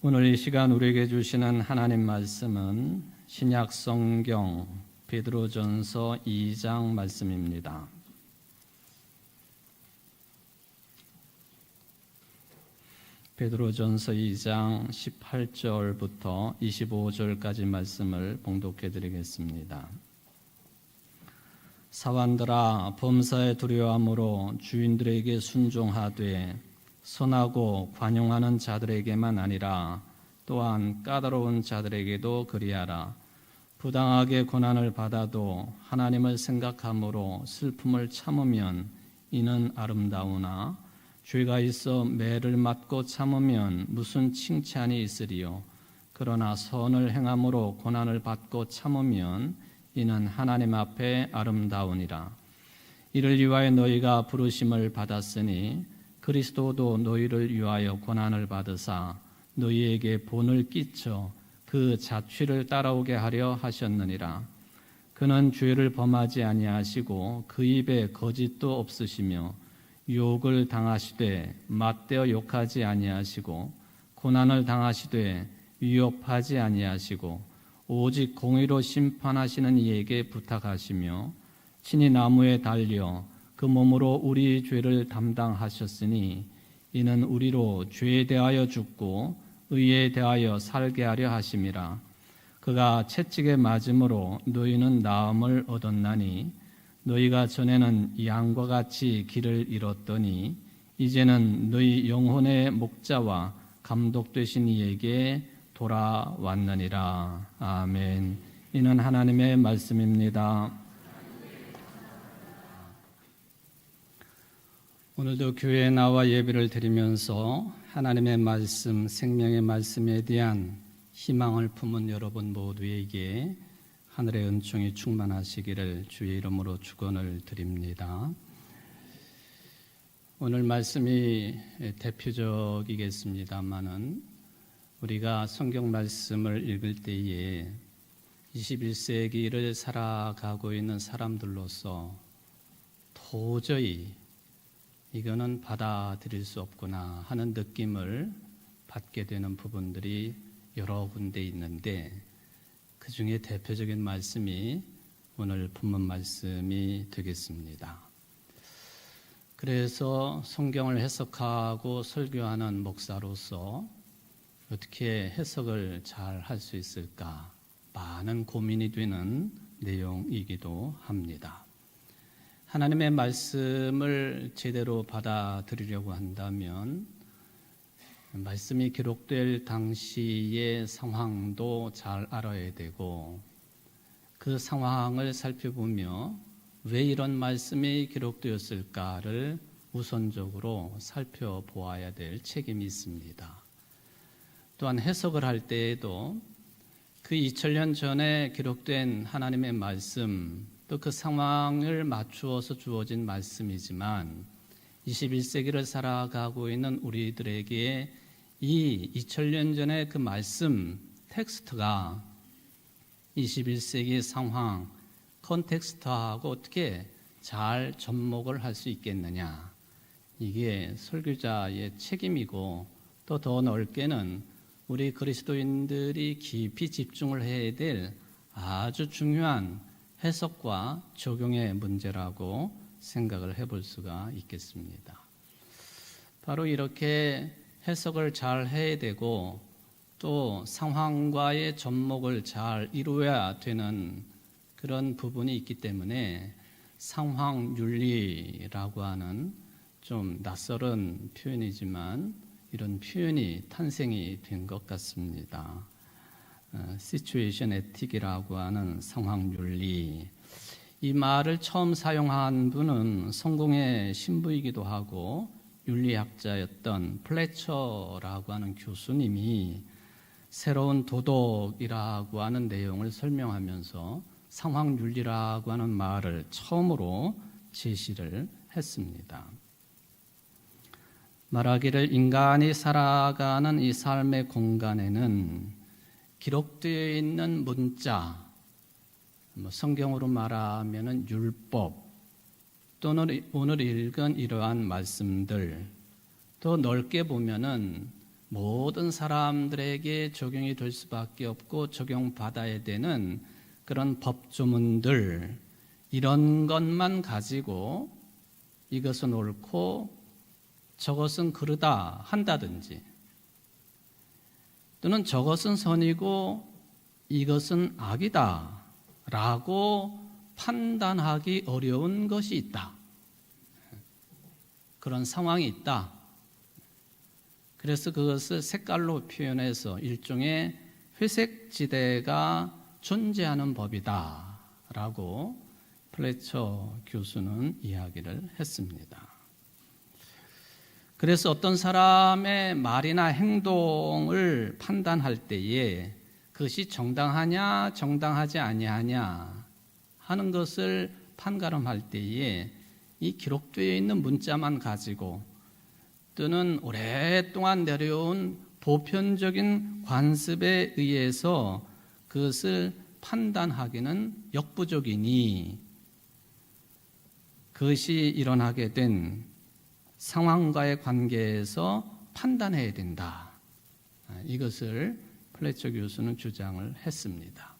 오늘 이 시간 우리에게 주시는 하나님 말씀은 신약 성경 베드로전서 2장 말씀입니다. 베드로전서 2장 18절부터 25절까지 말씀을 봉독해 드리겠습니다. 사환들아, 범사에 두려워함으로 주인들에게 순종하되 선하고 관용하는 자들에게만 아니라 또한 까다로운 자들에게도 그리하라. 부당하게 고난을 받아도 하나님을 생각함으로 슬픔을 참으면 이는 아름다우나 죄가 있어 매를 맞고 참으면 무슨 칭찬이 있으리요. 그러나 선을 행함으로 고난을 받고 참으면 이는 하나님 앞에 아름다우니라. 이를 위하여 너희가 부르심을 받았으니 그리스도도 너희를 위하여 고난을 받으사 너희에게 본을 끼쳐 그 자취를 따라오게 하려 하셨느니라. 그는 죄를 범하지 아니하시고 그 입에 거짓도 없으시며 유혹을 당하시되 맞대어 욕하지 아니하시고 고난을 당하시되 위협하지 아니하시고 오직 공의로 심판하시는 이에게 부탁하시며 친히 나무에 달려 그 몸으로 우리 죄를 담당하셨으니 이는 우리로 죄에 대하여 죽고 의에 대하여 살게 하려 하심이라. 그가 채찍에 맞음으로 너희는 나음을 얻었나니 너희가 전에는 양과 같이 길을 잃었더니 이제는 너희 영혼의 목자와 감독 되신 이에게 돌아왔느니라. 아멘. 이는 하나님의 말씀입니다. 오늘도 교회에 나와 예배를 드리면서 하나님의 말씀, 생명의 말씀에 대한 희망을 품은 여러분 모두에게 하늘의 은총이 충만하시기를 주의 이름으로 축원을 드립니다. 오늘 말씀이 대표적이겠습니다마는 우리가 성경 말씀을 읽을 때에 21세기를 살아가고 있는 사람들로서 도저히 이거는 받아들일 수 없구나 하는 느낌을 받게 되는 부분들이 여러 군데 있는데 그 중에 대표적인 말씀이 오늘 본문 말씀이 되겠습니다. 그래서 성경을 해석하고 설교하는 목사로서 어떻게 해석을 잘 할 수 있을까 많은 고민이 되는 내용이기도 합니다. 하나님의 말씀을 제대로 받아들이려고 한다면 말씀이 기록될 당시의 상황도 잘 알아야 되고 그 상황을 살펴보며 왜 이런 말씀이 기록되었을까를 우선적으로 살펴보아야 될 책임이 있습니다. 또한 해석을 할 때에도 그 2000년 전에 기록된 하나님의 말씀 또 그 상황을 맞추어서 주어진 말씀이지만 21세기를 살아가고 있는 우리들에게 이 2000년 전의 그 말씀 텍스트가 21세기 상황 컨텍스트하고 어떻게 잘 접목을 할 수 있겠느냐, 이게 설교자의 책임이고 또 더 넓게는 우리 그리스도인들이 깊이 집중을 해야 될 아주 중요한 해석과 적용의 문제라고 생각을 해볼 수가 있겠습니다. 바로 이렇게 해석을 잘 해야 되고 또 상황과의 접목을 잘 이루어야 되는 그런 부분이 있기 때문에 상황윤리라고 하는 좀 낯설은 표현이지만 이런 표현이 탄생이 된 것 같습니다. 시츄에이션 에틱이라고 하는 상황윤리, 이 말을 처음 사용한 분은 성공의 신부이기도 하고 윤리학자였던 플래처라고 하는 교수님이 새로운 도덕이라고 하는 내용을 설명하면서 상황윤리라고 하는 말을 처음으로 제시를 했습니다. 말하기를 인간이 살아가는 이 삶의 공간에는 기록되어 있는 문자, 성경으로 말하면 율법 또는 오늘 읽은 이러한 말씀들, 또 넓게 보면은 모든 사람들에게 적용이 될 수밖에 없고 적용받아야 되는 그런 법조문들, 이런 것만 가지고 이것은 옳고 저것은 그르다 한다든지, 또는 저것은 선이고 이것은 악이다 라고 판단하기 어려운 것이 있다. 그런 상황이 있다. 그래서 그것을 색깔로 표현해서 일종의 회색 지대가 존재하는 법이다 라고 플래처 교수는 이야기를 했습니다. 그래서 어떤 사람의 말이나 행동을 판단할 때에 그것이 정당하냐 정당하지 아니하냐 하는 것을 판가름할 때에 이 기록되어 있는 문자만 가지고, 또는 오랫동안 내려온 보편적인 관습에 의해서 그것을 판단하기는 역부족이니 그것이 일어나게 된 상황과의 관계에서 판단해야 된다. 이것을 플래처 교수는 주장을 했습니다.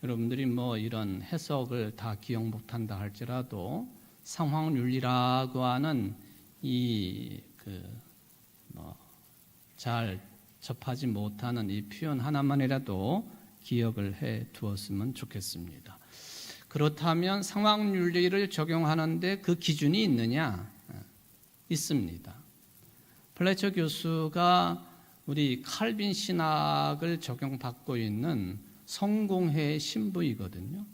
여러분들이 뭐 이런 해석을 다 기억 못한다 할지라도 상황윤리라고 하는 잘 접하지 못하는 이 표현 하나만이라도 기억을 해 두었으면 좋겠습니다. 그렇다면 상황윤리를 적용하는데 그 기준이 있느냐? 있습니다. 플래처 교수가 우리 칼빈 신학을 적용받고 있는 성공회의 신부이거든요.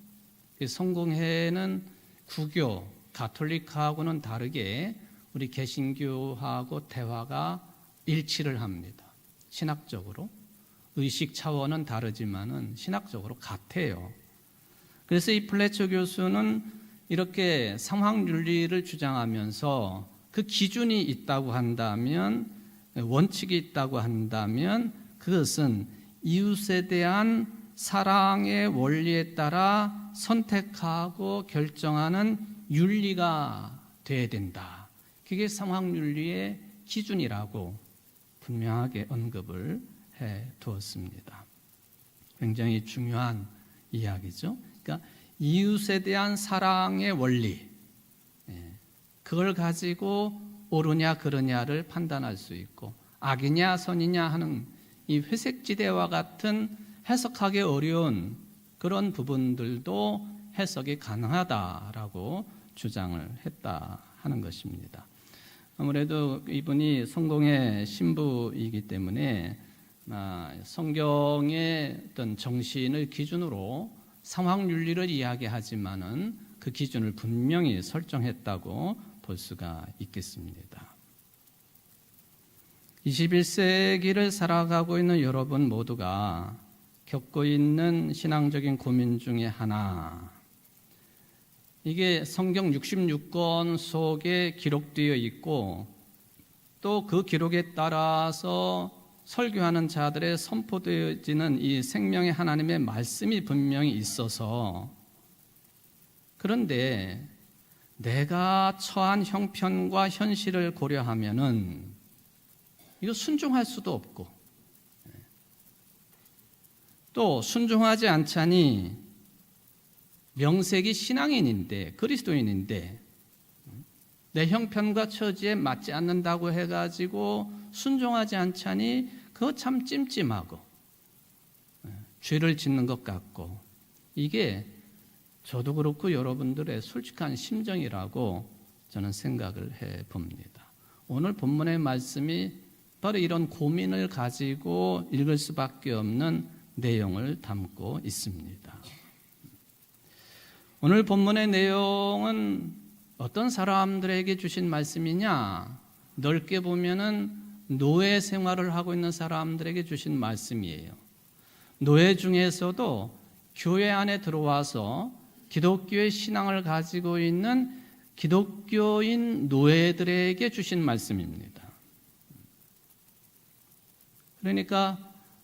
성공회는 구교, 가톨릭하고는 다르게 우리 개신교하고 대화가 일치를 합니다. 신학적으로. 의식 차원은 다르지만은 신학적으로 같아요. 그래서 이 플래처 교수는 이렇게 상황윤리를 주장하면서 그 기준이 있다고 한다면, 원칙이 있다고 한다면 그것은 이웃에 대한 사랑의 원리에 따라 선택하고 결정하는 윤리가 돼야 된다. 그게 상황윤리의 기준이라고 분명하게 언급을 해 두었습니다. 굉장히 중요한 이야기죠. 그러니까 이웃에 대한 사랑의 원리, 그걸 가지고 옳으냐 그르냐를 판단할 수 있고, 악이냐 선이냐 하는 이 회색지대와 같은 해석하기 어려운 그런 부분들도 해석이 가능하다라고 주장을 했다 하는 것입니다. 아무래도 이분이 성공의 신부이기 때문에 성경의 어떤 정신을 기준으로 상황윤리를 이야기하지만은 그 기준을 분명히 설정했다고 볼 수가 있겠습니다. 21세기를 살아가고 있는 여러분 모두가 겪고 있는 신앙적인 고민 중에 하나, 이게 성경 66권 속에 기록되어 있고 또 그 기록에 따라서 설교하는 자들의 선포되어지는 이 생명의 하나님의 말씀이 분명히 있어서, 그런데 내가 처한 형편과 현실을 고려하면은 이거 순종할 수도 없고, 또 순종하지 않자니 명색이 신앙인인데, 그리스도인인데 내 형편과 처지에 맞지 않는다고 해가지고 순종하지 않자니 그거 참 찜찜하고 죄를 짓는 것 같고, 이게 저도 그렇고 여러분들의 솔직한 심정이라고 저는 생각을 해봅니다. 오늘 본문의 말씀이 바로 이런 고민을 가지고 읽을 수밖에 없는 내용을 담고 있습니다. 오늘 본문의 내용은 어떤 사람들에게 주신 말씀이냐? 넓게 보면은 노예 생활을 하고 있는 사람들에게 주신 말씀이에요. 노예 중에서도 교회 안에 들어와서 기독교의 신앙을 가지고 있는 기독교인 노예들에게 주신 말씀입니다. 그러니까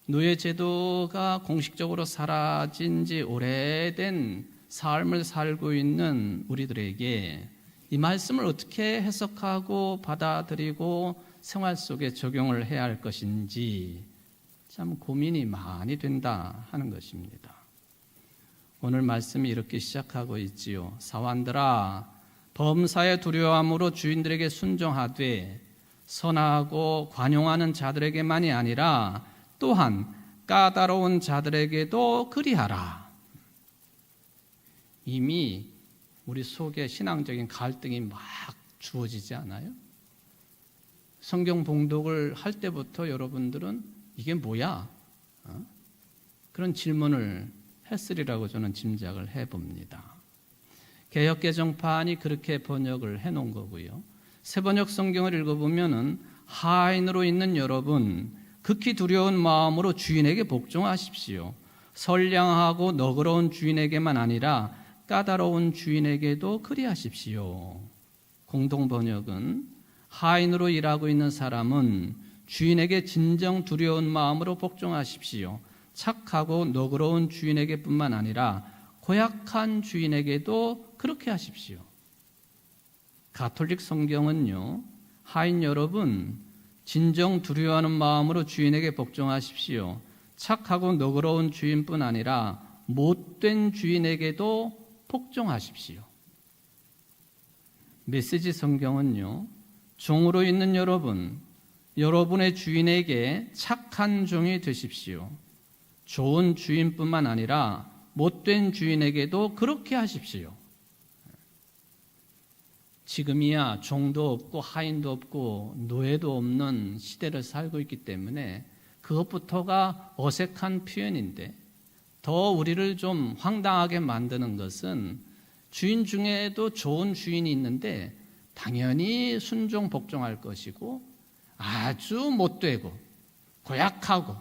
노예 제도가 공식적으로 사라진 지 오래된 삶을 살고 있는 우리들에게 이 말씀을 어떻게 해석하고 받아들이고 생활 속에 적용을 해야 할 것인지 참 고민이 많이 된다 하는 것입니다. 오늘 말씀이 이렇게 시작하고 있지요. 사환들아, 범사의 두려움으로 주인들에게 순종하되 선하고 관용하는 자들에게만이 아니라 또한 까다로운 자들에게도 그리하라. 이미 우리 속에 신앙적인 갈등이 막 주어지지 않아요? 성경 봉독을 할 때부터 여러분들은 이게 뭐야? 그런 질문을 했으리라고 저는 짐작을 해봅니다. 개역개정판이 그렇게 번역을 해놓은 거고요. 새번역 성경을 읽어보면은 하인으로 있는 여러분, 극히 두려운 마음으로 주인에게 복종하십시오. 선량하고 너그러운 주인에게만 아니라 까다로운 주인에게도 그리하십시오. 공동번역은 하인으로 일하고 있는 사람은 주인에게 진정 두려운 마음으로 복종하십시오. 착하고 너그러운 주인에게뿐만 아니라 고약한 주인에게도 그렇게 하십시오. 가톨릭 성경은요, 하인 여러분, 진정 두려워하는 마음으로 주인에게 복종하십시오. 착하고 너그러운 주인뿐 아니라 못된 주인에게도 복종하십시오. 메시지 성경은요, 종으로 있는 여러분, 여러분의 주인에게 착한 종이 되십시오. 좋은 주인뿐만 아니라 못된 주인에게도 그렇게 하십시오. 지금이야 종도 없고 하인도 없고 노예도 없는 시대를 살고 있기 때문에 그것부터가 어색한 표현인데, 더 우리를 좀 황당하게 만드는 것은 주인 중에도 좋은 주인이 있는데 당연히 순종 복종할 것이고 아주 못되고 고약하고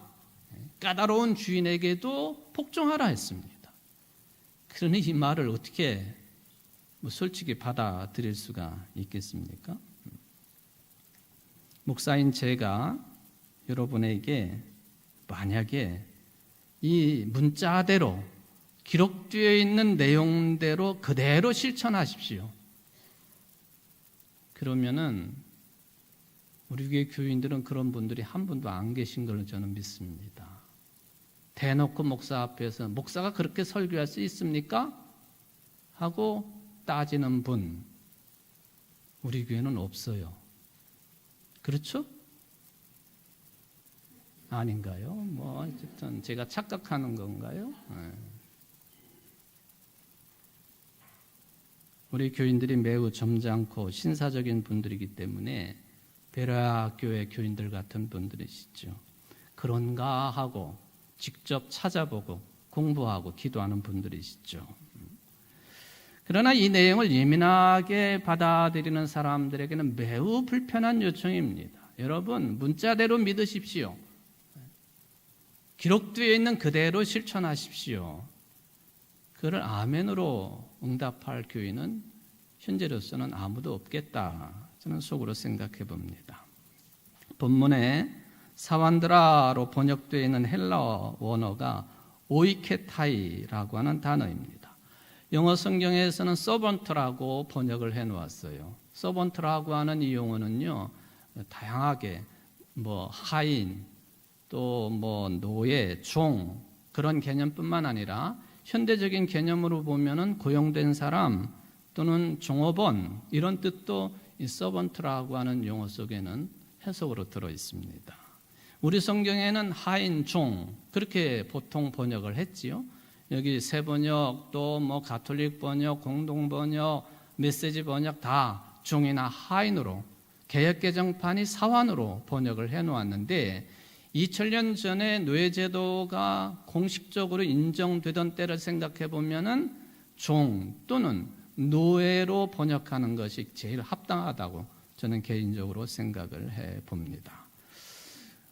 까다로운 주인에게도 복종하라 했습니다. 그러니 이 말을 어떻게 솔직히 받아들일 수가 있겠습니까? 목사인 제가 여러분에게 만약에 이 문자대로 기록되어 있는 내용대로 그대로 실천하십시오. 그러면은 우리 교회 교인들은 그런 분들이 한 분도 안 계신 걸로 저는 믿습니다. 대놓고 목사 앞에서 목사가 그렇게 설교할 수 있습니까? 하고 따지는 분, 우리 교회는 없어요. 그렇죠? 아닌가요? 뭐 어쨌든 제가 착각하는 건가요? 우리 교인들이 매우 점잖고 신사적인 분들이기 때문에 베레아 교회 교인들 같은 분들이시죠. 그런가 하고 직접 찾아보고 공부하고 기도하는 분들이시죠. 그러나 이 내용을 예민하게 받아들이는 사람들에게는 매우 불편한 요청입니다. 여러분, 문자대로 믿으십시오. 기록되어 있는 그대로 실천하십시오. 그를 아멘으로 응답할 교인은 현재로서는 아무도 없겠다, 저는 속으로 생각해 봅니다. 본문에 사완드라로 번역되어 있는 헬라어 원어가 오이케타이라고 하는 단어입니다. 영어 성경에서는 서번트라고 번역을 해 놓았어요. 서번트라고 하는 이 용어는요, 다양하게 하인, 또 노예, 종, 그런 개념뿐만 아니라 현대적인 개념으로 보면은 고용된 사람 또는 종업원, 이런 뜻도 이 서번트라고 하는 용어 속에는 해석으로 들어 있습니다. 우리 성경에는 하인, 종, 그렇게 보통 번역을 했지요. 여기 새 번역, 또 가톨릭 번역, 공동 번역, 메시지 번역 다 종이나 하인으로, 개역개정판이 사환으로 번역을 해 놓았는데, 2000년 전에 노예제도가 공식적으로 인정되던 때를 생각해 보면은 종 또는 노예로 번역하는 것이 제일 합당하다고 저는 개인적으로 생각을 해 봅니다.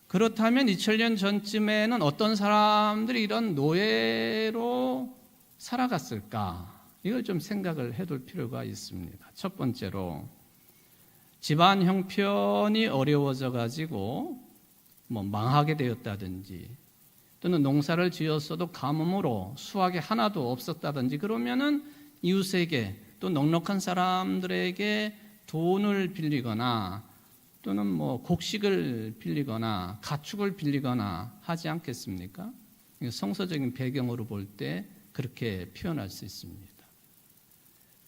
그렇다면 2000년 전쯤에는 어떤 사람들이 이런 노예로 살아갔을까? 이걸 좀 생각을 해둘 필요가 있습니다. 첫 번째로, 집안 형편이 어려워져 가지고 망하게 되었다든지, 또는 농사를 지었어도 가뭄으로 수확이 하나도 없었다든지, 그러면은 이웃에게 또 넉넉한 사람들에게 돈을 빌리거나 또는 뭐 곡식을 빌리거나 가축을 빌리거나 하지 않겠습니까? 성서적인 배경으로 볼 때 그렇게 표현할 수 있습니다.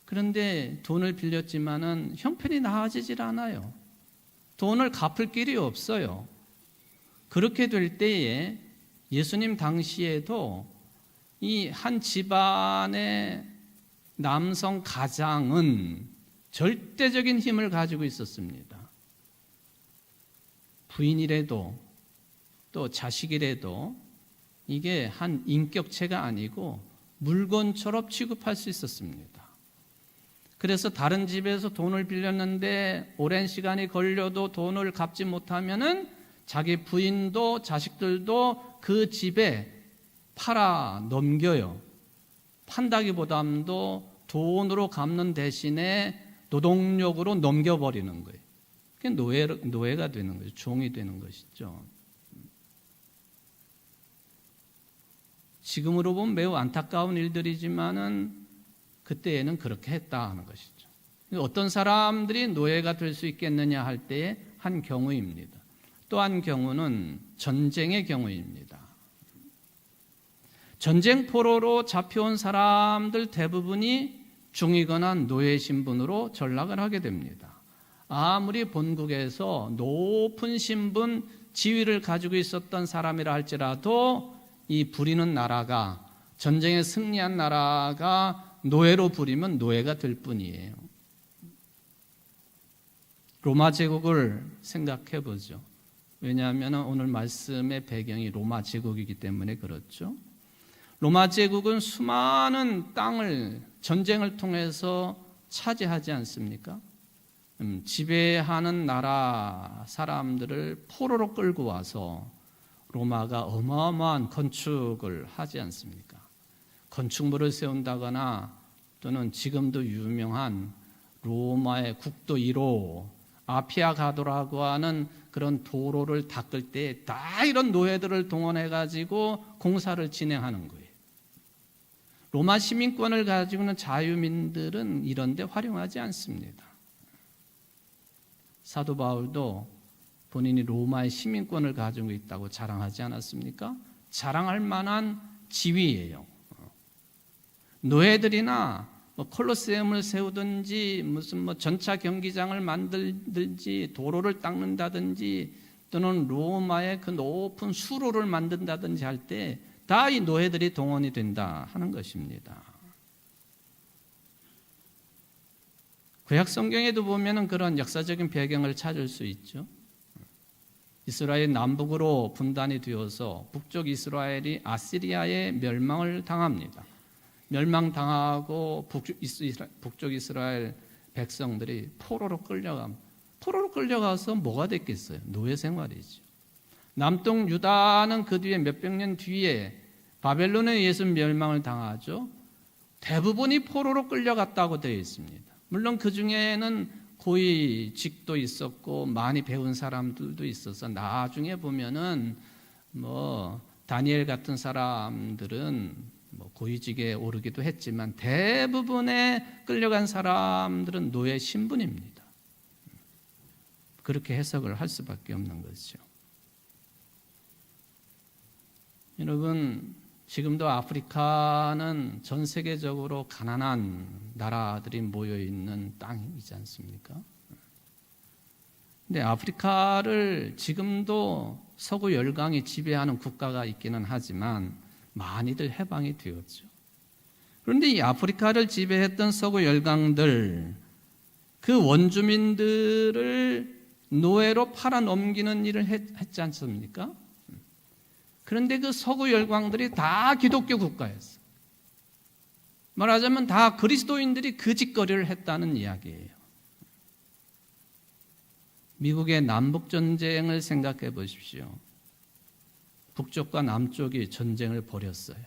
그런데 돈을 빌렸지만은 형편이 나아지질 않아요. 돈을 갚을 길이 없어요. 그렇게 될 때에 예수님 당시에도 이 한 집안의 남성 가장은 절대적인 힘을 가지고 있었습니다. 부인이라도 또 자식이라도 이게 한 인격체가 아니고 물건처럼 취급할 수 있었습니다. 그래서 다른 집에서 돈을 빌렸는데 오랜 시간이 걸려도 돈을 갚지 못하면은 자기 부인도 자식들도 그 집에 팔아 넘겨요. 판다기보다도 돈으로 갚는 대신에 노동력으로 넘겨버리는 거예요. 그게 노예가 되는 거죠. 종이 되는 것이죠. 지금으로 보면 매우 안타까운 일들이지만은 그때에는 그렇게 했다 하는 것이죠. 어떤 사람들이 노예가 될 수 있겠느냐 할 때의 한 경우입니다. 또 한 경우는 전쟁의 경우입니다. 전쟁 포로로 잡혀온 사람들 대부분이 중이거나 노예 신분으로 전락을 하게 됩니다. 아무리 본국에서 높은 신분, 지위를 가지고 있었던 사람이라 할지라도 이 부리는 나라가, 전쟁에 승리한 나라가 노예로 부리면 노예가 될 뿐이에요. 로마 제국을 생각해 보죠. 왜냐하면 오늘 말씀의 배경이 로마 제국이기 때문에 그렇죠. 로마 제국은 수많은 땅을 전쟁을 통해서 차지하지 않습니까? 지배하는 나라 사람들을 포로로 끌고 와서 로마가 어마어마한 건축을 하지 않습니까? 건축물을 세운다거나 또는 지금도 유명한 로마의 국도 1호 아피아 가도라고 하는 그런 도로를 닦을 때 다 이런 노예들을 동원해 가지고 공사를 진행하는 거예요. 로마 시민권을 가지고 있는 자유민들은 이런 데 활용하지 않습니다. 사도 바울도 본인이 로마의 시민권을 가지고 있다고 자랑하지 않았습니까? 자랑할 만한 지위예요. 노예들이나 콜로세움을 세우든지 무슨 전차 경기장을 만들든지 도로를 닦는다든지 또는 로마의 그 높은 수로를 만든다든지 할 때 다 이 노예들이 동원이 된다 하는 것입니다. 구약 성경에도 보면은 그런 역사적인 배경을 찾을 수 있죠. 이스라엘 남북으로 분단이 되어서 북쪽 이스라엘이 아시리아의 멸망을 당합니다. 멸망당하고 북쪽 이스라엘 백성들이 포로로 끌려가서 뭐가 됐겠어요? 노예 생활이죠. 남동 유다는 그 뒤에 몇백 년 뒤에 바벨론에 의해서 멸망을 당하죠. 대부분이 포로로 끌려갔다고 되어 있습니다. 물론 그 중에는 고위직도 있었고 많이 배운 사람들도 있어서 나중에 보면은 다니엘 같은 사람들은 고위직에 오르기도 했지만 대부분의 끌려간 사람들은 노예 신분입니다. 그렇게 해석을 할 수밖에 없는 것이죠. 여러분, 지금도 아프리카는 전 세계적으로 가난한 나라들이 모여있는 땅이지 않습니까? 근데 아프리카를 지금도 서구 열강이 지배하는 국가가 있기는 하지만 많이들 해방이 되었죠. 그런데 이 아프리카를 지배했던 서구 열강들, 그 원주민들을 노예로 팔아 넘기는 일을 했지 않습니까? 그런데 그 서구 열강들이 다 기독교 국가였어요. 말하자면 다 그리스도인들이 그 짓거리를 했다는 이야기예요. 미국의 남북전쟁을 생각해 보십시오. 북쪽과 남쪽이 전쟁을 벌였어요.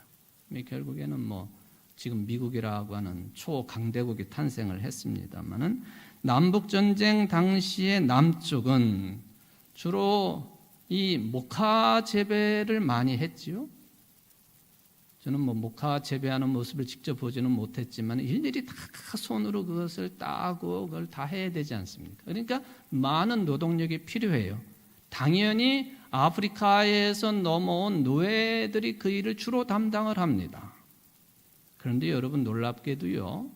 결국에는 지금 미국이라고 하는 초강대국이 탄생을 했습니다만은 남북전쟁 당시에 남쪽은 주로 이 목화 재배를 많이 했지요. 저는 모카 재배하는 모습을 직접 보지는 못했지만 일일이 다 손으로 그것을 따고 그걸 다 해야 되지 않습니까? 그러니까 많은 노동력이 필요해요. 당연히 아프리카에서 넘어온 노예들이 그 일을 주로 담당을 합니다. 그런데 여러분 놀랍게도요,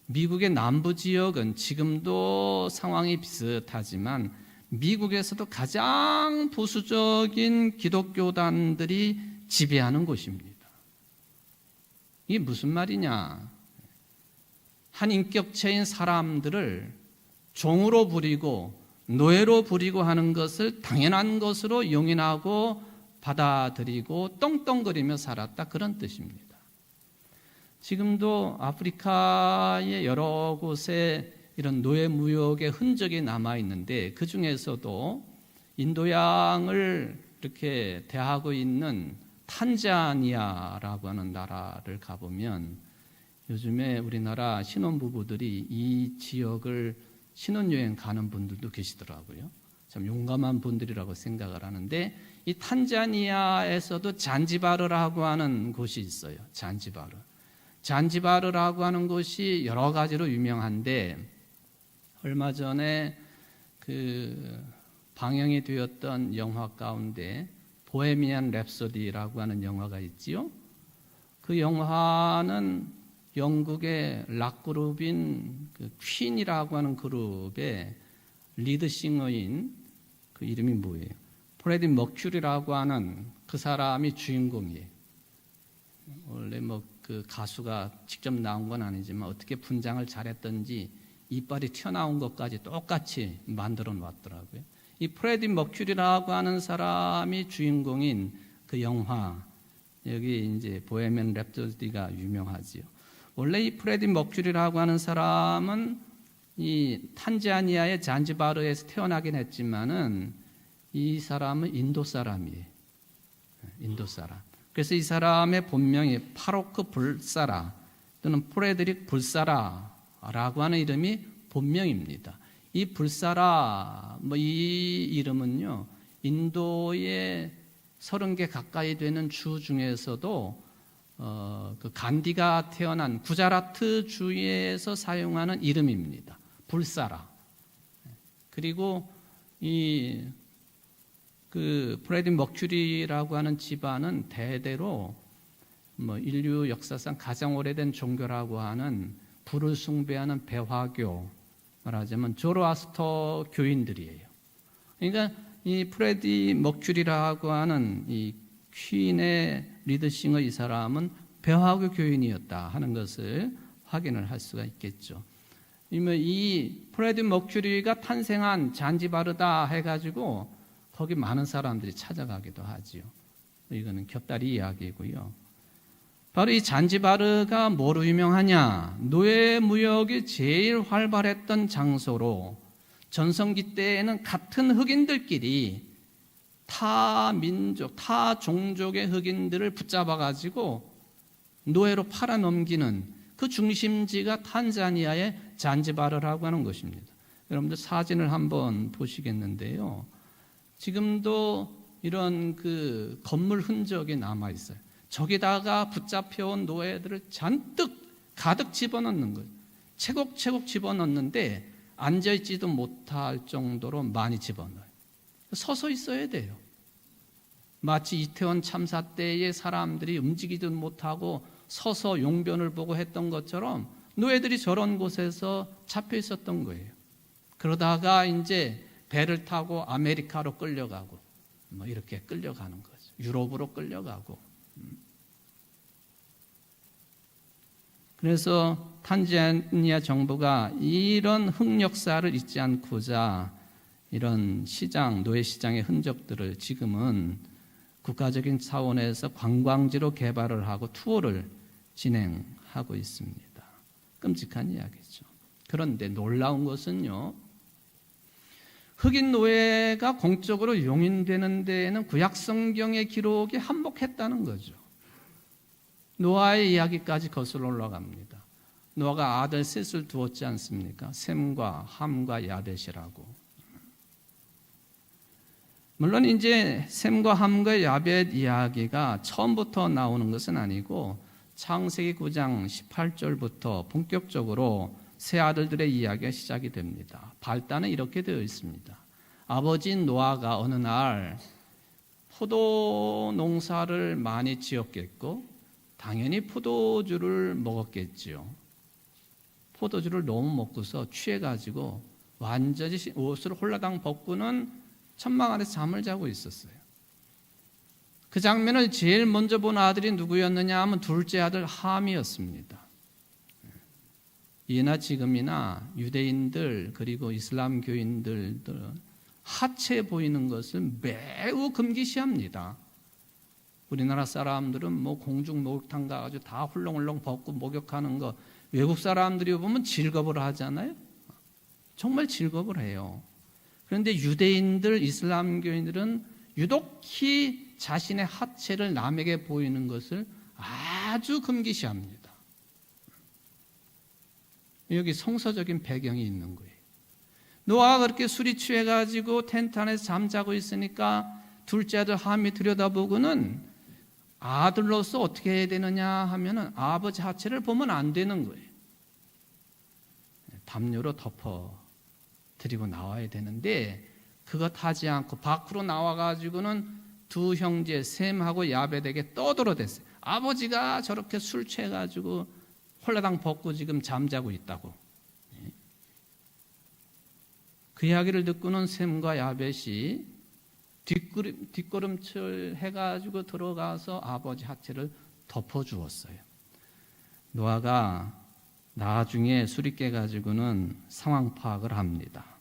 미국의 남부 지역은 지금도 상황이 비슷하지만 미국에서도 가장 보수적인 기독교단들이 지배하는 곳입니다. 이게 무슨 말이냐? 한 인격체인 사람들을 종으로 부리고 노예로 부리고 하는 것을 당연한 것으로 용인하고 받아들이고 떵떵거리며 살았다, 그런 뜻입니다. 지금도 아프리카의 여러 곳에 이런 노예 무역의 흔적이 남아 있는데 그 중에서도 인도양을 이렇게 대하고 있는 탄자니아라고 하는 나라를 가보면 요즘에 우리나라 신혼부부들이 이 지역을 신혼여행 가는 분들도 계시더라고요. 참 용감한 분들이라고 생각을 하는데 이 탄자니아에서도 잔지바르라고 하는 곳이 있어요. 잔지바르라고 하는 곳이 여러 가지로 유명한데 얼마 전에 그 방영이 되었던 영화 가운데 보헤미안 랩소디라고 하는 영화가 있지요. 그 영화는 영국의 락 그룹인 그 퀸이라고 하는 그룹의 리드싱어인 그 이름이 뭐예요? 프레디 머큐리라고 하는 그 사람이 주인공이에요. 원래 그 가수가 직접 나온 건 아니지만 어떻게 분장을 잘했던지 이빨이 튀어나온 것까지 똑같이 만들어 놨더라고요. 이 프레디 머큐리라고 하는 사람이 주인공인 그 영화, 여기 이제 보헤미안 랩소디가 유명하지요. 원래 이 프레디 머큐리라고 하는 사람은 이 탄자니아의 잔지바르에서 태어나긴 했지만은 이 사람은 인도 사람이에요. 인도 사람. 그래서 이 사람의 본명이 파로크 불사라 또는 프레드릭 불사라라고 하는 이름이 본명입니다. 이 불사라 이 이름은요, 인도의 30개 가까이 되는 주 중에서도 그 간디가 태어난 구자라트 주에서 사용하는 이름입니다. 불사라. 그리고 그 프레디 머큐리라고 하는 집안은 대대로 인류 역사상 가장 오래된 종교라고 하는 불을 숭배하는 배화교, 말하자면 조로아스터 교인들이에요. 그러니까 이 프레디 머큐리라고 하는 이 퀸의 리드싱어 이 사람은 배화교 교인이었다 하는 것을 확인을 할 수가 있겠죠. 이 프레디 머큐리가 탄생한 잔지바르다 해가지고 거기 많은 사람들이 찾아가기도 하지요. 이거는 곁다리 이야기고요. 바로 이 잔지바르가 뭐로 유명하냐? 노예 무역이 제일 활발했던 장소로, 전성기 때에는 같은 흑인들끼리 타 민족, 타 종족의 흑인들을 붙잡아가지고 노예로 팔아넘기는 그 중심지가 탄자니아의 잔지바르라고 하는 것입니다. 여러분들 사진을 한번 보시겠는데요. 지금도 이런 그 건물 흔적이 남아 있어요. 저기다가 붙잡혀온 노예들을 잔뜩 가득 집어넣는 거예요. 채곡채곡 집어넣는데 앉아있지도 못할 정도로 많이 집어넣어요. 서서 있어야 돼요. 마치 이태원 참사 때의 사람들이 움직이지도 못하고 서서 용변을 보고 했던 것처럼 노예들이 저런 곳에서 잡혀 있었던 거예요. 그러다가 이제 배를 타고 아메리카로 끌려가고 이렇게 끌려가는 거죠. 유럽으로 끌려가고. 그래서 탄자니아 정부가 이런 흑역사를 잊지 않고자 이런 시장, 노예 시장의 흔적들을 지금은 국가적인 차원에서 관광지로 개발을 하고 투어를 진행하고 있습니다. 끔찍한 이야기죠. 그런데 놀라운 것은요, 흑인 노예가 공적으로 용인되는 데에는 구약 성경의 기록이 한몫했다는 거죠. 노아의 이야기까지 거슬러 올라갑니다. 노아가 아들 셋을 두었지 않습니까? 셈과 함과 야벳이라고. 물론 이제 셈과 함과 야벳 이야기가 처음부터 나오는 것은 아니고 창세기 9장 18절부터 본격적으로 세 아들들의 이야기가 시작이 됩니다. 발단은 이렇게 되어 있습니다. 아버지인 노아가 어느 날 포도 농사를 많이 지었겠고 당연히 포도주를 먹었겠지요. 포도주를 너무 먹고서 취해가지고 완전히 옷을 홀라당 벗고는 천막 안에서 잠을 자고 있었어요. 그 장면을 제일 먼저 본 아들이 누구였느냐 하면 둘째 아들 함이었습니다. 이나 지금이나 유대인들 그리고 이슬람교인들은 하체 보이는 것을 매우 금기시합니다. 우리나라 사람들은 뭐 공중 목욕탕 가가지고 다 훌렁훌렁 벗고 목욕하는 거 외국 사람들이 보면 즐겁을 하잖아요. 정말 즐겁을 해요. 그런데 유대인들, 이슬람교인들은 유독히 자신의 하체를 남에게 보이는 것을 아주 금기시합니다. 여기 성서적인 배경이 있는 거예요. 노아가 그렇게 술이 취해가지고 텐트 안에서 잠자고 있으니까 둘째 아들 함이 들여다보고는 아들로서 어떻게 해야 되느냐 하면은 아버지 하체를 보면 안 되는 거예요. 담요로 덮어 드리고 나와야 되는데 그것 하지 않고 밖으로 나와가지고는 두 형제 셈하고 야벳에게 떠들어댔어요. 아버지가 저렇게 술 취해가지고 홀라당 벗고 지금 잠자고 있다고. 그 이야기를 듣고는 셈과 야벳이 뒷걸음질 해가지고 들어가서 아버지 하체를 덮어주었어요. 노아가 나중에 술이 깨가지고는 상황 파악을 합니다.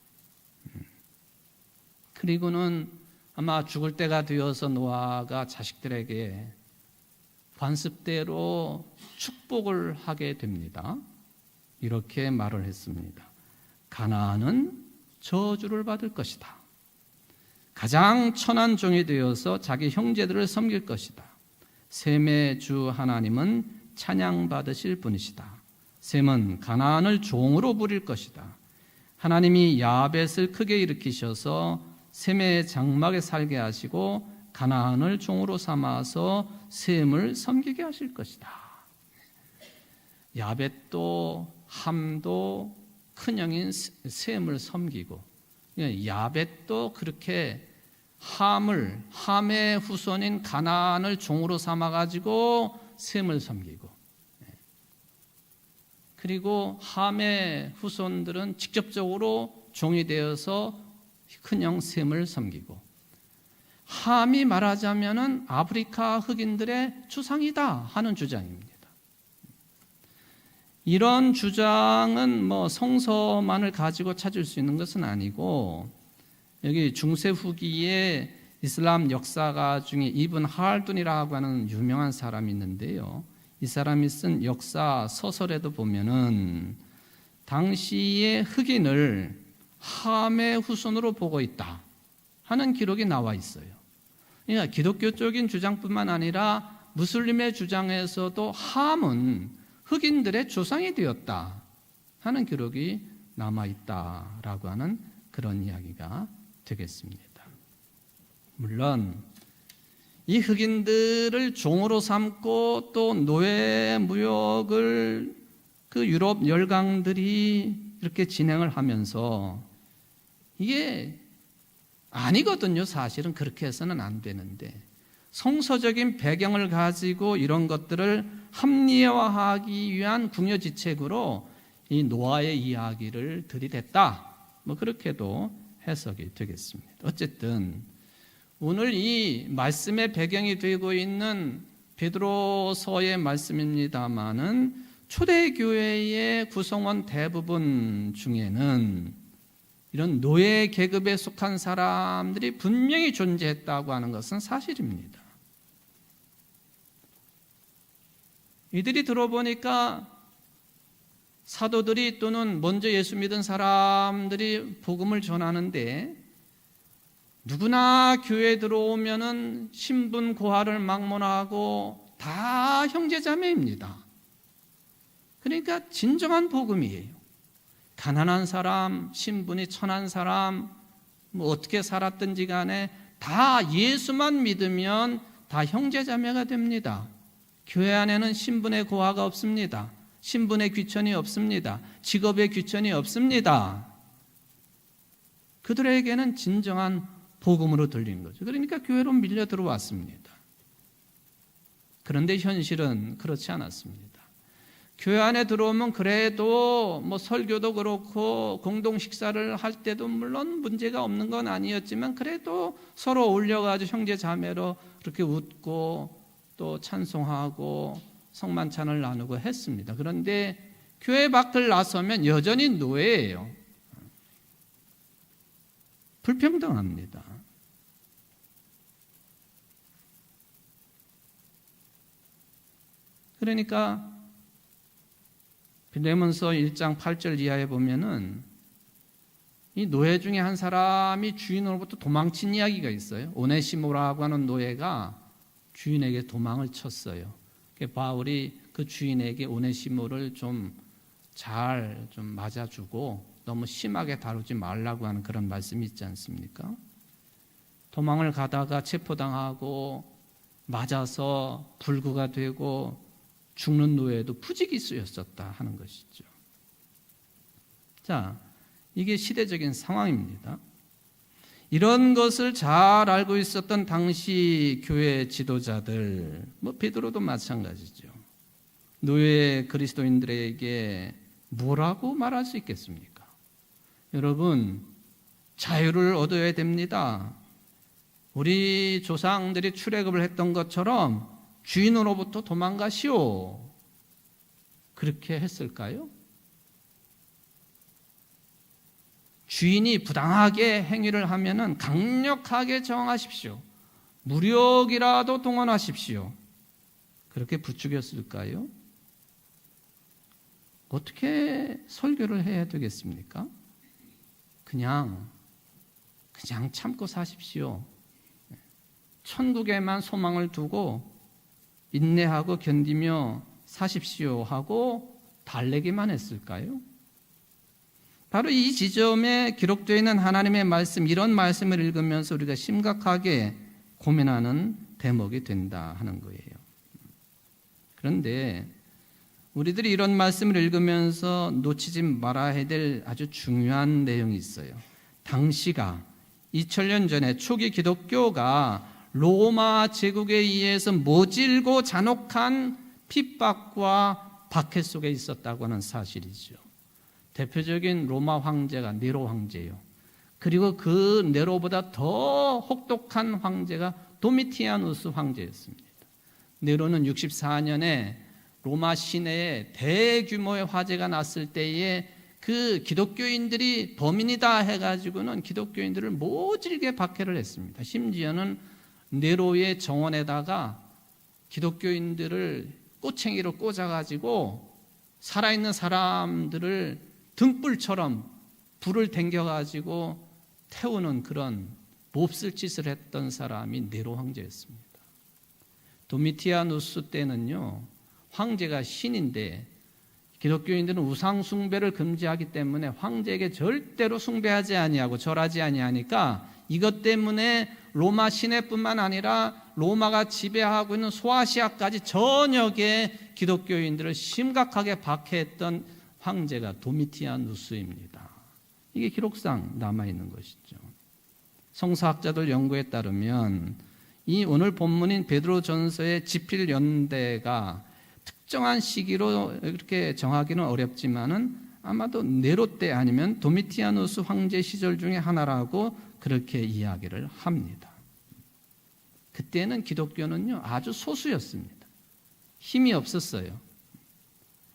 그리고는 아마 죽을 때가 되어서 노아가 자식들에게 관습대로 축복을 하게 됩니다. 이렇게 말을 했습니다. 가나안은 저주를 받을 것이다. 가장 천한 종이 되어서 자기 형제들을 섬길 것이다. 셈의 주 하나님은 찬양받으실 분이시다. 셈은 가나안을 종으로 부릴 것이다. 하나님이 야벳을 크게 일으키셔서 셈의 장막에 살게 하시고 가나안을 종으로 삼아서 셈을 섬기게 하실 것이다. 야벳도 함도 큰형인 셈을 섬기고 야벳도 그렇게 함의 후손인 가나안을 종으로 삼아가지고 셈을 섬기고 그리고 함의 후손들은 직접적으로 종이 되어서 큰형 셈을 섬기고 함이 말하자면은 아프리카 흑인들의 주상이다 하는 주장입니다. 이런 주장은 뭐 성서만을 가지고 찾을 수 있는 것은 아니고 여기 중세 후기에 이슬람 역사가 중에 이븐 할둔이라고 하는 유명한 사람이 있는데요. 이 사람이 쓴 역사 서설에도 보면은 당시의 흑인을 함의 후손으로 보고 있다 하는 기록이 나와 있어요. 그러니까 기독교적인 주장뿐만 아니라 무슬림의 주장에서도 함은 흑인들의 조상이 되었다 하는 기록이 남아있다라고 하는 그런 이야기가 되겠습니다. 물론 이 흑인들을 종으로 삼고 또 노예 무역을 그 유럽 열강들이 이렇게 진행을 하면서 이게 아니거든요. 사실은 그렇게 해서는 안 되는데 성서적인 배경을 가지고 이런 것들을 합리화하기 위한 궁여지책으로 이 노아의 이야기를 들이댔다. 뭐 그렇게도 해석이 되겠습니다. 어쨌든 오늘 이 말씀의 배경이 되고 있는 베드로서의 말씀입니다마는 초대교회의 구성원 대부분 중에는 이런 노예 계급에 속한 사람들이 분명히 존재했다고 하는 것은 사실입니다. 이들이 들어보니까 사도들이 또는 먼저 예수 믿은 사람들이 복음을 전하는데 누구나 교회에 들어오면은 신분 고하를 막론하고 다 형제자매입니다. 그러니까 진정한 복음이에요. 가난한 사람, 신분이 천한 사람, 뭐 어떻게 살았든지 간에 다 예수만 믿으면 다 형제자매가 됩니다. 교회 안에는 신분의 고하가 없습니다. 신분의 귀천이 없습니다. 직업의 귀천이 없습니다. 그들에게는 진정한 복음으로 들린 거죠. 그러니까 교회로 밀려 들어왔습니다. 그런데 현실은 그렇지 않았습니다. 교회 안에 들어오면 그래도 설교도 그렇고 공동 식사를 할 때도 물론 문제가 없는 건 아니었지만 그래도 서로 어울려가지고 형제 자매로 그렇게 웃고 또 찬송하고 성만찬을 나누고 했습니다. 그런데 교회 밖을 나서면 여전히 노예예요. 불평등합니다. 그러니까 빌레몬서 1장 8절 이하에 보면은 이 노예 중에 한 사람이 주인으로부터 도망친 이야기가 있어요. 오네시모라고 하는 노예가 주인에게 도망을 쳤어요. 바울이 그 주인에게 오네시모를 좀 맞아주고 너무 심하게 다루지 말라고 하는 그런 말씀이 있지 않습니까? 도망을 가다가 체포당하고 맞아서 불구가 되고 죽는 노예도 푸지기수였었다 하는 것이죠. 자, 이게 시대적인 상황입니다. 이런 것을 잘 알고 있었던 당시 교회 지도자들, 베드로도 마찬가지죠. 노예 그리스도인들에게 뭐라고 말할 수 있겠습니까? 여러분, 자유를 얻어야 됩니다. 우리 조상들이 출애굽을 했던 것처럼 주인으로부터 도망가시오. 그렇게 했을까요? 주인이 부당하게 행위를 하면은 강력하게 저항하십시오. 무력이라도 동원하십시오. 그렇게 부추겼을까요? 어떻게 설교를 해야 되겠습니까? 그냥 참고 사십시오. 천국에만 소망을 두고 인내하고 견디며 사십시오 하고 달래기만 했을까요? 바로 이 지점에 기록되어 있는 하나님의 말씀, 이런 말씀을 읽으면서 우리가 심각하게 고민하는 대목이 된다 하는 거예요. 그런데 우리들이 이런 말씀을 읽으면서 놓치지 말아야 될 아주 중요한 내용이 있어요. 당시가 2000년 전에 초기 기독교가 로마 제국에 의해서 모질고 잔혹한 핍박과 박해 속에 있었다고 하는 사실이죠. 대표적인 로마 황제가 네로 황제요. 그리고 그 네로보다 더 혹독한 황제가 도미티아누스 황제였습니다. 네로는 64년에 로마 시내에 대규모의 화재가 났을 때에 그 기독교인들이 범인이다 해가지고는 기독교인들을 모질게 박해를 했습니다. 심지어는 네로의 정원에다가 기독교인들을 꼬챙이로 꽂아가지고 살아있는 사람들을 등불처럼 불을 댕겨가지고 태우는 그런 몹쓸 짓을 했던 사람이 네로 황제였습니다. 도미티아누스 때는요, 황제가 신인데 기독교인들은 우상 숭배를 금지하기 때문에 황제에게 절대로 숭배하지 아니하고 절하지 아니하니까 이것 때문에 로마 시내뿐만 아니라 로마가 지배하고 있는 소아시아까지 전역의 기독교인들을 심각하게 박해했던 황제가 도미티아누스입니다. 이게 기록상 남아있는 것이죠. 성서학자들 연구에 따르면 이 오늘 본문인 베드로전서의 지필 연대가 특정한 시기로 이렇게 정하기는 어렵지만은 아마도 네로 때 아니면 도미티아누스 황제 시절 중에 하나라고 그렇게 이야기를 합니다. 그때는 기독교는요 아주 소수였습니다. 힘이 없었어요.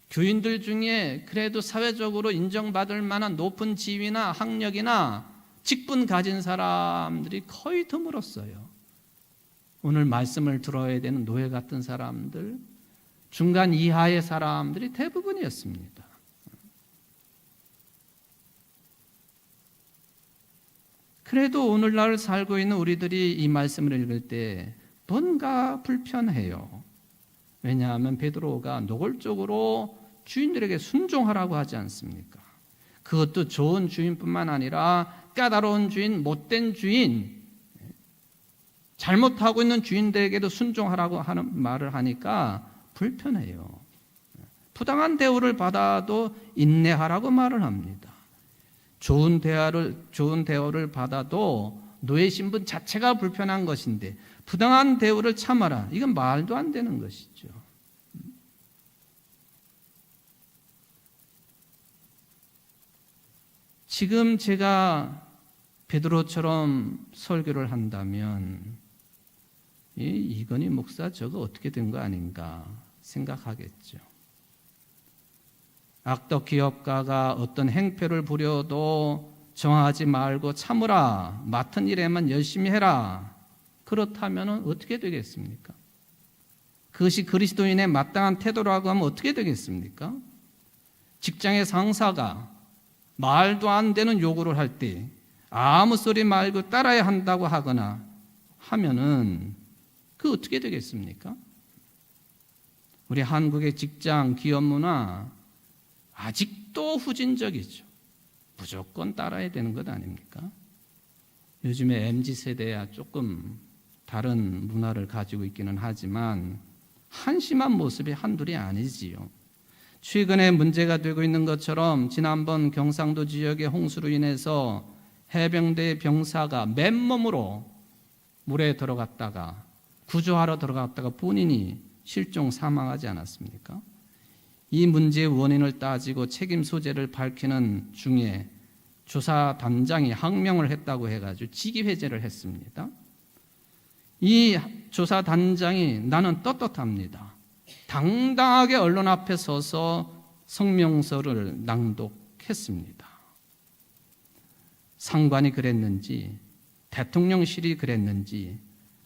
교인들 중에 그래도 사회적으로 인정받을 만한 높은 지위나 학력이나 직분 가진 사람들이 거의 드물었어요. 오늘 말씀을 들어야 되는 노예 같은 사람들, 중간 이하의 사람들이 대부분이었습니다. 그래도 오늘날 살고 있는 우리들이 이 말씀을 읽을 때 뭔가 불편해요. 왜냐하면 베드로가 노골적으로 주인들에게 순종하라고 하지 않습니까? 그것도 좋은 주인뿐만 아니라 까다로운 주인, 못된 주인, 잘못하고 있는 주인들에게도 순종하라고 하는 말을 하니까 불편해요. 부당한 대우를 받아도 인내하라고 말을 합니다. 좋은 대우를 받아도 노예 신분 자체가 불편한 것인데 부당한 대우를 참아라. 이건 말도 안 되는 것이죠. 지금 제가 베드로처럼 설교를 한다면 이건희 목사 저거 어떻게 된 거 아닌가 생각하겠죠. 악덕 기업가가 어떤 행패를 부려도 정하지 말고 참으라. 맡은 일에만 열심히 해라. 그렇다면 어떻게 되겠습니까? 그것이 그리스도인의 마땅한 태도라고 하면 어떻게 되겠습니까? 직장의 상사가 말도 안 되는 요구를 할 때 아무 소리 말고 따라야 한다고 하거나 하면은 그 어떻게 되겠습니까? 우리 한국의 직장, 기업 문화 아직도 후진적이죠. 무조건 따라야 되는 것 아닙니까? 요즘에 MZ세대야 조금 다른 문화를 가지고 있기는 하지만 한심한 모습이 한둘이 아니지요. 최근에 문제가 되고 있는 것처럼 지난번 경상도 지역의 홍수로 인해서 해병대 병사가 맨몸으로 물에 들어갔다가 구조하러 들어갔다가 본인이 실종 사망하지 않았습니까? 이 문제의 원인을 따지고 책임 소재를 밝히는 중에 조사단장이 항명을 했다고 해가지고 직위해제를 했습니다. 이 조사단장이 나는 떳떳합니다. 당당하게 언론 앞에 서서 성명서를 낭독했습니다. 상관이 그랬는지 대통령실이 그랬는지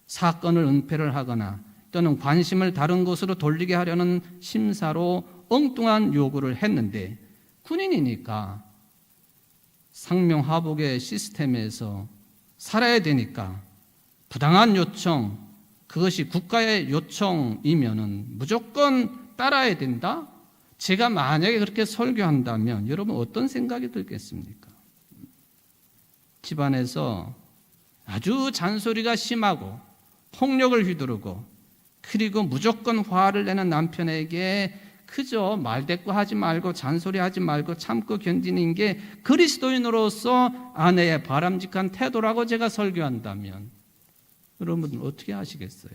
사건을 은폐를 하거나 또는 관심을 다른 곳으로 돌리게 하려는 심사로 엉뚱한 요구를 했는데 군인이니까 상명하복의 시스템에서 살아야 되니까 부당한 요청, 그것이 국가의 요청이면은 무조건 따라야 된다? 제가 만약에 그렇게 설교한다면 여러분 어떤 생각이 들겠습니까? 집안에서 아주 잔소리가 심하고 폭력을 휘두르고 그리고 무조건 화를 내는 남편에게 그저 말대꾸하지 말고 잔소리하지 말고 참고 견디는 게 그리스도인으로서 아내의 바람직한 태도라고 제가 설교한다면 여러분 어떻게 하시겠어요?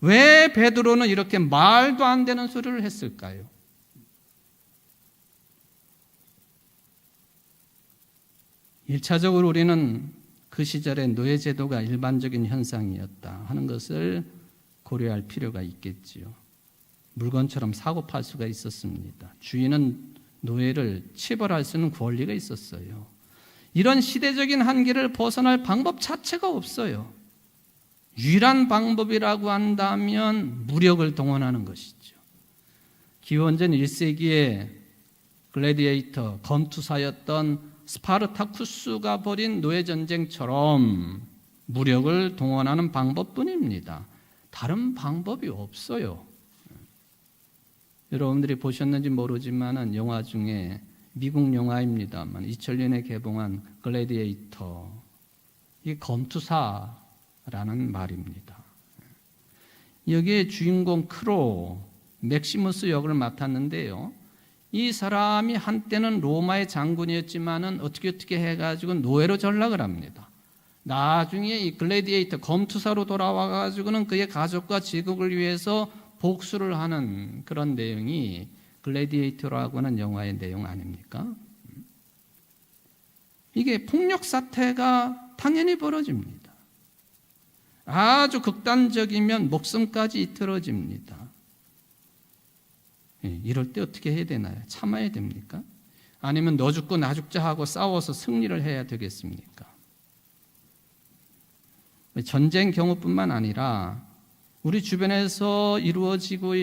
왜 베드로는 이렇게 말도 안 되는 소리를 했을까요? 일차적으로 우리는 그 시절에 노예제도가 일반적인 현상이었다 하는 것을 고려할 필요가 있겠지요. 물건처럼 사고 팔 수가 있었습니다. 주인은 노예를 체벌할 수 있는 권리가 있었어요. 이런 시대적인 한계를 벗어날 방법 자체가 없어요. 유일한 방법이라고 한다면 무력을 동원하는 것이죠. 기원전 1세기에 글래디에이터, 검투사였던 스파르타쿠스가 벌인 노예전쟁처럼 무력을 동원하는 방법뿐입니다. 다른 방법이 없어요. 여러분들이 보셨는지 모르지만 영화 중에 미국 영화입니다만 2000년에 개봉한 글래디에이터, 이게 검투사라는 말입니다. 여기에 주인공 크로, 맥시무스 역을 맡았는데요. 이 사람이 한때는 로마의 장군이었지만은 어떻게 해가지고 노예로 전락을 합니다. 나중에 이 글래디에이터 검투사로 돌아와가지고는 그의 가족과 제국을 위해서 복수를 하는 그런 내용이 글래디에이터라고 하는 영화의 내용 아닙니까? 이게 폭력 사태가 당연히 벌어집니다. 아주 극단적이면 목숨까지 이틀어집니다. 이럴 때 어떻게 해야 되나요? 참아야 됩니까? 아니면 너 죽고 나 죽자 하고 싸워서 승리를 해야 되겠습니까? 전쟁 경우뿐만 아니라 우리 주변에서 이루어지고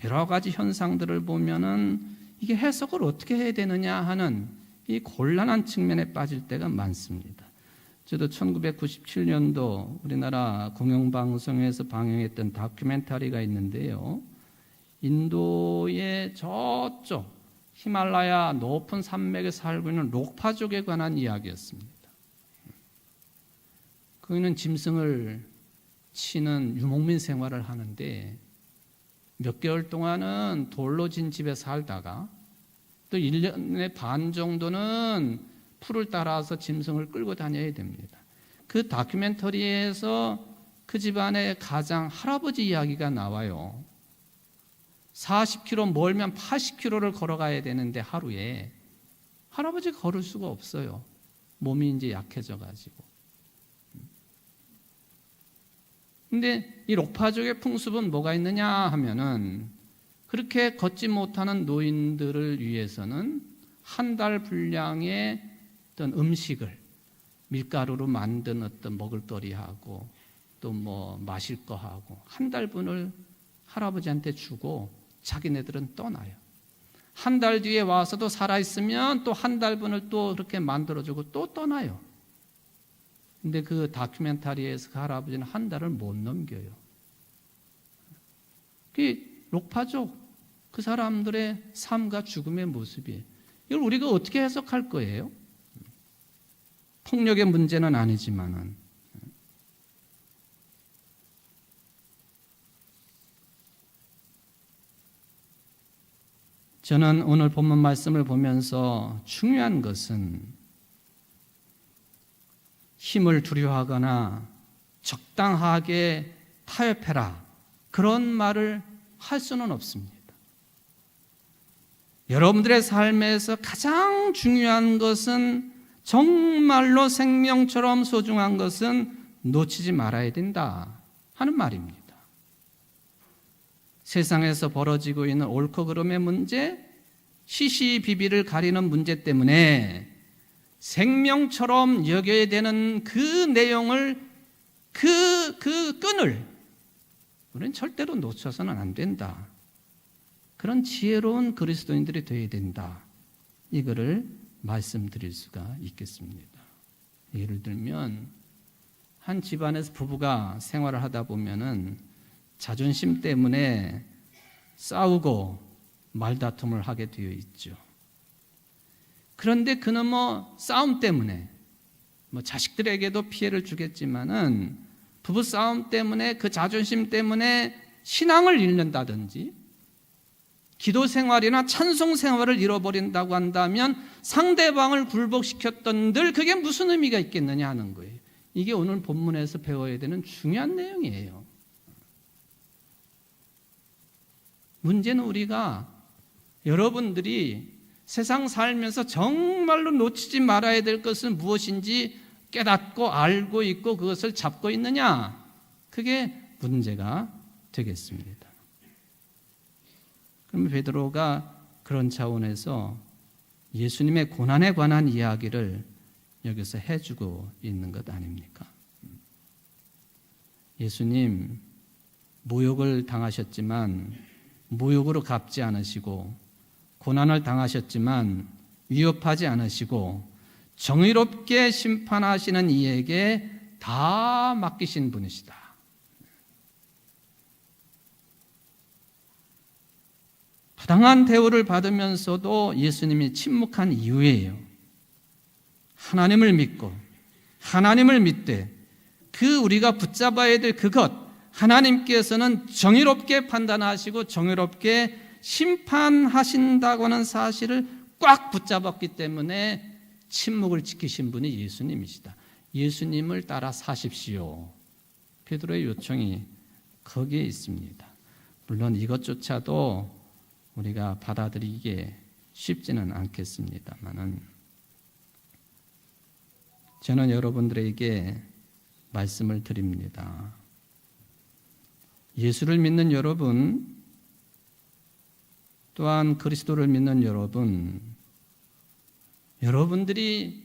여러 가지 현상들을 보면은 이게 해석을 어떻게 해야 되느냐 하는 이 곤란한 측면에 빠질 때가 많습니다. 저도 1997년도 우리나라 공영방송에서 방영했던 다큐멘터리가 있는데요. 인도의 저쪽 히말라야 높은 산맥에 살고 있는 록파족에 관한 이야기였습니다. 거기는 짐승을 치는 유목민 생활을 하는데 몇 개월 동안은 돌로 진 집에 살다가 또 1년의 반 정도는 풀을 따라서 짐승을 끌고 다녀야 됩니다. 그 다큐멘터리에서 그 집안의 가장 할아버지 이야기가 나와요. 40km 멀면 80km를 걸어가야 되는데 하루에 할아버지가 걸을 수가 없어요. 몸이 이제 약해져 가지고. 근데 이 록파족의 풍습은 뭐가 있느냐 하면은 그렇게 걷지 못하는 노인들을 위해서는 한 달 분량의 어떤 음식을 밀가루로 만든 어떤 먹을거리하고 또 뭐 마실 거 하고 한 달분을 할아버지한테 주고 자기네들은 떠나요. 한 달 뒤에 와서도 살아있으면 또 한 달분을 또 그렇게 만들어주고 또 떠나요. 근데 그 다큐멘터리에서 그 할아버지는 한 달을 못 넘겨요. 그게 록파족 그 사람들의 삶과 죽음의 모습이에요. 이걸 우리가 어떻게 해석할 거예요? 폭력의 문제는 아니지만은 저는 오늘 본문 말씀을 보면서 중요한 것은 힘을 두려워하거나 적당하게 타협해라 그런 말을 할 수는 없습니다. 여러분들의 삶에서 가장 중요한 것은 정말로 생명처럼 소중한 것은 놓치지 말아야 된다 하는 말입니다. 세상에서 벌어지고 있는 옳고 그름의 문제, 시시비비를 가리는 문제 때문에 생명처럼 여겨야 되는 그 내용을 그 끈을 우리는 절대로 놓쳐서는 안 된다. 그런 지혜로운 그리스도인들이 되어야 된다. 이거를 말씀드릴 수가 있겠습니다. 예를 들면 한 집안에서 부부가 생활을 하다 보면은 자존심 때문에 싸우고 말다툼을 하게 되어 있죠. 그런데 그는 싸움 때문에 자식들에게도 피해를 주겠지만은 부부 싸움 때문에 그 자존심 때문에 신앙을 잃는다든지 기도 생활이나 찬송 생활을 잃어버린다고 한다면 상대방을 굴복시켰던 늘 그게 무슨 의미가 있겠느냐 하는 거예요. 이게 오늘 본문에서 배워야 되는 중요한 내용이에요. 문제는 우리가 여러분들이 세상 살면서 정말로 놓치지 말아야 될 것은 무엇인지 깨닫고 알고 있고 그것을 잡고 있느냐? 그게 문제가 되겠습니다. 그럼 베드로가 그런 차원에서 예수님의 고난에 관한 이야기를 여기서 해주고 있는 것 아닙니까? 예수님 모욕을 당하셨지만 모욕으로 갚지 않으시고 고난을 당하셨지만 위협하지 않으시고 정의롭게 심판하시는 이에게 다 맡기신 분이시다. 부당한 대우를 받으면서도 예수님이 침묵한 이유예요. 하나님을 믿고 하나님을 믿되 그 우리가 붙잡아야 될 그것 하나님께서는 정의롭게 판단하시고 정의롭게 심판하신다고는 사실을 꽉 붙잡았기 때문에 침묵을 지키신 분이 예수님이시다. 예수님을 따라 사십시오. 베드로의 요청이 거기에 있습니다. 물론 이것조차도 우리가 받아들이기에 쉽지는 않겠습니다만은 저는 여러분들에게 말씀을 드립니다. 예수를 믿는 여러분, 또한 그리스도를 믿는 여러분, 여러분들이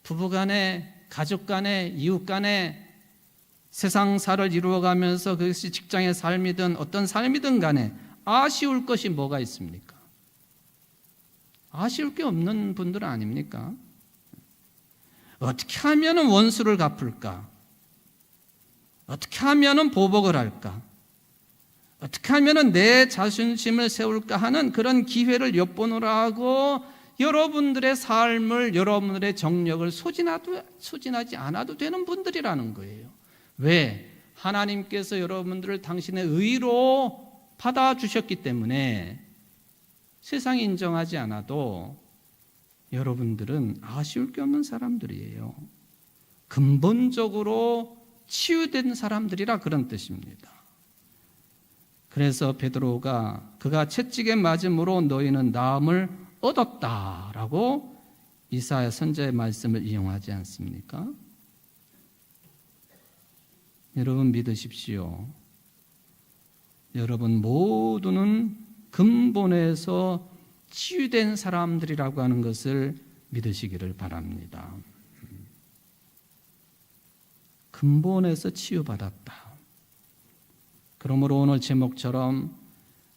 부부간에, 가족간에, 이웃간에 세상사를 이루어가면서 그것이 직장의 삶이든 어떤 삶이든 간에 아쉬울 것이 뭐가 있습니까? 아쉬울 게 없는 분들은 아닙니까? 어떻게 하면 원수를 갚을까? 어떻게 하면 보복을 할까? 어떻게 하면 내 자존심을 세울까 하는 그런 기회를 엿보느라고 여러분들의 삶을, 여러분들의 정력을 소진하지 않아도 되는 분들이라는 거예요. 왜? 하나님께서 여러분들을 당신의 의로 받아주셨기 때문에 세상이 인정하지 않아도 여러분들은 아쉬울 게 없는 사람들이에요. 근본적으로 치유된 사람들이라 그런 뜻입니다. 그래서 베드로가 그가 채찍에 맞음으로 너희는 나음을 얻었다라고 이사야 선지자의 말씀을 이용하지 않습니까? 여러분 믿으십시오. 여러분 모두는 근본에서 치유된 사람들이라고 하는 것을 믿으시기를 바랍니다. 근본에서 치유받았다. 그러므로 오늘 제목처럼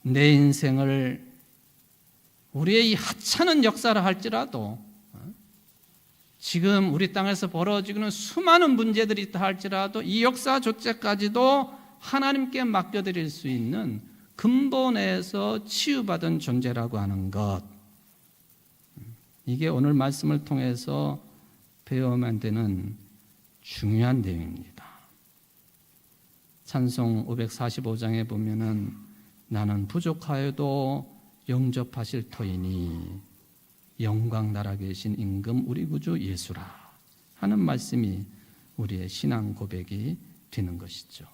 내 인생을 우리의 이 하찮은 역사를 할지라도 지금 우리 땅에서 벌어지고 있는 수많은 문제들이 있다 할지라도 이 역사조차까지도 하나님께 맡겨드릴 수 있는 근본에서 치유받은 존재라고 하는 것, 이게 오늘 말씀을 통해서 배워야만 되는 중요한 내용입니다. 찬송 545장에 보면은 나는 부족하여도 영접하실 터이니 영광 나라 계신 임금 우리 구주 예수라 하는 말씀이 우리의 신앙 고백이 되는 것이죠.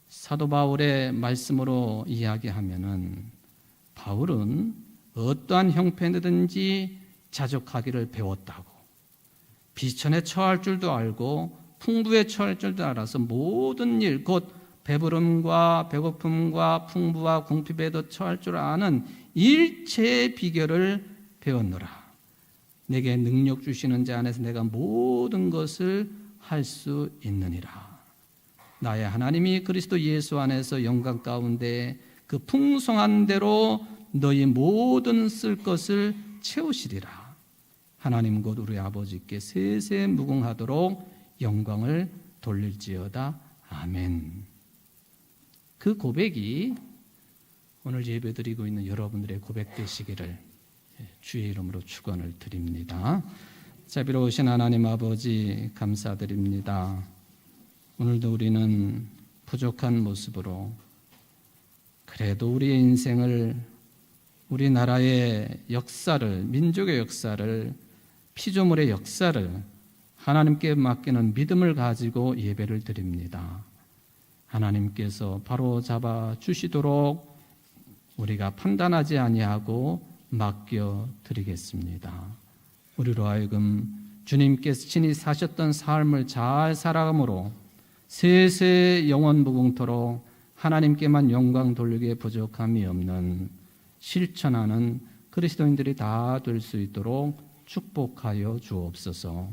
사도 바울의 말씀으로 이야기하면은 바울은 어떠한 형편이든지 자족하기를 배웠다고, 비천에 처할 줄도 알고 풍부에 처할 줄도 알아서 모든 일, 곧 배부름과 배고픔과 풍부와 궁핍에도 처할 줄 아는 일체의 비결을 배웠노라. 내게 능력 주시는 자 안에서 내가 모든 것을 할 수 있느니라. 나의 하나님이 그리스도 예수 안에서 영광 가운데 그 풍성한 대로 너희 모든 쓸 것을 채우시리라. 하나님 곧 우리 아버지께 세세 무궁하도록 영광을 돌릴지어다. 아멘. 그 고백이 오늘 예배드리고 있는 여러분들의 고백 되시기를 주의 이름으로 축원을 드립니다. 자비로우신 하나님 아버지 감사드립니다. 오늘도 우리는 부족한 모습으로 그래도 우리의 인생을, 우리나라의 역사를, 민족의 역사를, 피조물의 역사를 하나님께 맡기는 믿음을 가지고 예배를 드립니다. 하나님께서 바로 잡아 주시도록 우리가 판단하지 아니하고 맡겨 드리겠습니다. 우리로 하여금 주님께서 친히 사셨던 삶을 잘 살아감으로 세세 영원 무궁토록 하나님께만 영광 돌리기에 부족함이 없는 실천하는 그리스도인들이 다 될 수 있도록 축복하여 주옵소서.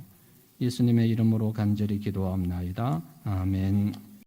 예수님의 이름으로 간절히 기도합나이다. 아멘.